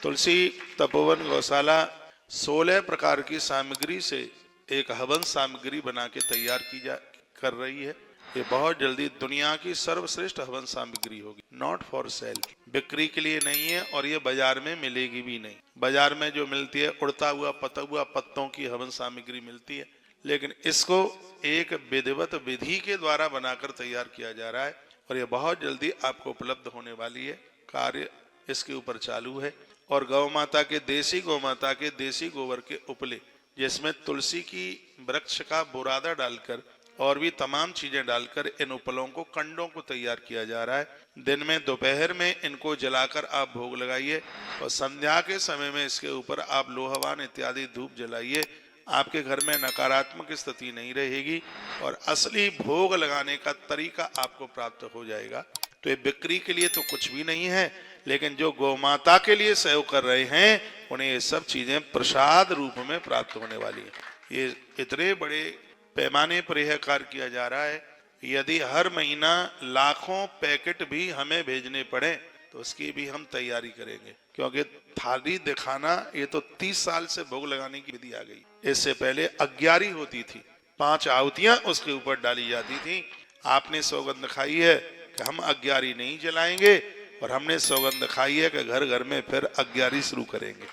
तुलसी तपोवन गौशाला 16 प्रकार की सामग्री से एक हवन सामग्री बना के तैयार कर रही है। ये बहुत जल्दी दुनिया की सर्वश्रेष्ठ हवन सामग्री होगी। नॉट फॉर सेल, बिक्री के लिए नहीं है और ये बाजार में मिलेगी भी नहीं। बाजार में जो मिलती है उड़ता हुआ पत्तों की हवन सामग्री मिलती है, लेकिन इसको एक विधिवत विधि के द्वारा बनाकर तैयार किया जा रहा है और ये बहुत जल्दी आपको उपलब्ध होने वाली है। कार्य इसके ऊपर चालू है और गौ माता के देसी गोबर के उपले, जिसमें तुलसी की वृक्ष का बुरादा डालकर और भी तमाम चीजें डालकर इन उपलों को, कंडों को तैयार किया जा रहा है। दिन में दोपहर में इनको जलाकर आप भोग लगाइए और संध्या के समय में इसके ऊपर आप लोहवान इत्यादि धूप जलाइए। आपके घर में नकारात्मक स्थिति नहीं रहेगी और असली भोग लगाने का तरीका आपको प्राप्त हो जाएगा। तो ये बिक्री के लिए तो कुछ भी नहीं है, लेकिन जो गौ माता के लिए सेव कर रहे हैं उन्हें ये सब चीजें प्रसाद रूप में प्राप्त होने वाली है। ये इतने बड़े पैमाने पर यह कार्य किया जा रहा है। यदि हर महीना लाखों पैकेट भी हमें भेजने पड़े तो उसकी भी हम तैयारी करेंगे, क्योंकि थाली दिखाना ये तो 30 साल से भोग लगाने की विधि आ गई। इससे पहले अग्यारी होती थी, 5 आहुतियां उसके ऊपर डाली जाती थी। आपने सौगंध खाई है कि हम अग्यारी नहीं जलाएंगे और हमने सौगंध खाई है कि घर घर में फिर अग्यारी शुरू करेंगे,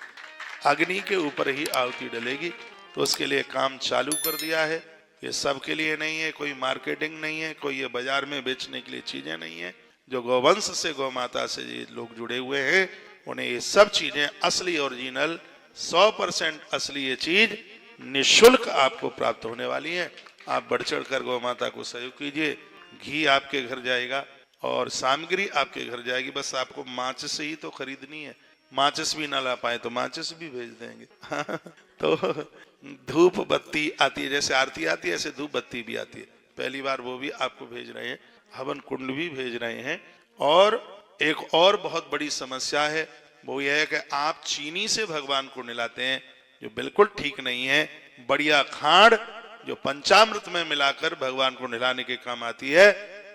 अग्नि के ऊपर ही आहुति डलेगी। तो उसके लिए काम चालू कर दिया है। ये सबके लिए नहीं है, कोई मार्केटिंग नहीं है, कोई ये बाजार में बेचने के लिए चीजें नहीं है। जो गौवंश से, गौ माता से ये लोग जुड़े हुए हैं उन्हें ये सब चीजें असली ओरिजिनल 100% असली ये चीज निःशुल्क आपको प्राप्त होने वाली है। आप बढ़ चढ़ कर गौ माता को सहयोग कीजिए। घी आपके घर जाएगा और सामग्री आपके घर जाएगी। बस आपको माचिस ही तो खरीदनी है, माचिस भी ना ला पाए तो माचिस भी भेज देंगे। तो धूप बत्ती आती है, जैसे आरती आती है ऐसे धूप बत्ती भी आती है, पहली बार वो भी आपको भेज रहे हैं। हवन कुंड भी भेज रहे हैं। और एक और बहुत बड़ी समस्या है, वो यह है कि आप चीनी से भगवान को नहलाते हैं, जो बिल्कुल ठीक नहीं है। बढ़िया खांड जो पंचामृत में मिलाकर भगवान को नहलाने के काम आती है,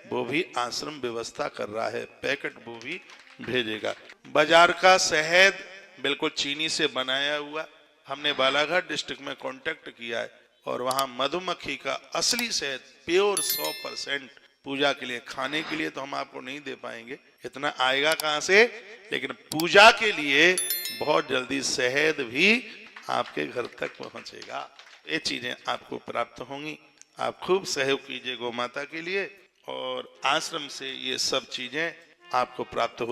वो भी आश्रम व्यवस्था कर रहा है, पैकेट वो भी भेजेगा। बाजार का शहद बिल्कुल चीनी से बनाया हुआ, हमने बालाघाट डिस्ट्रिक्ट में कांटेक्ट किया है और वहां मधुमक्खी का असली शहद प्योर 100% पूजा के लिए, खाने के लिए तो हम आपको नहीं दे पाएंगे, इतना आएगा कहां से, लेकिन पूजा के लिए बहुत जल्दी शहद भी आपके घर तक पहुंचेगा। ये चीजें आपको प्राप्त होंगी। आप खूब सहयोग कीजिए गौ माता के लिए और आश्रम से ये सब चीजें आपको प्राप्त हो।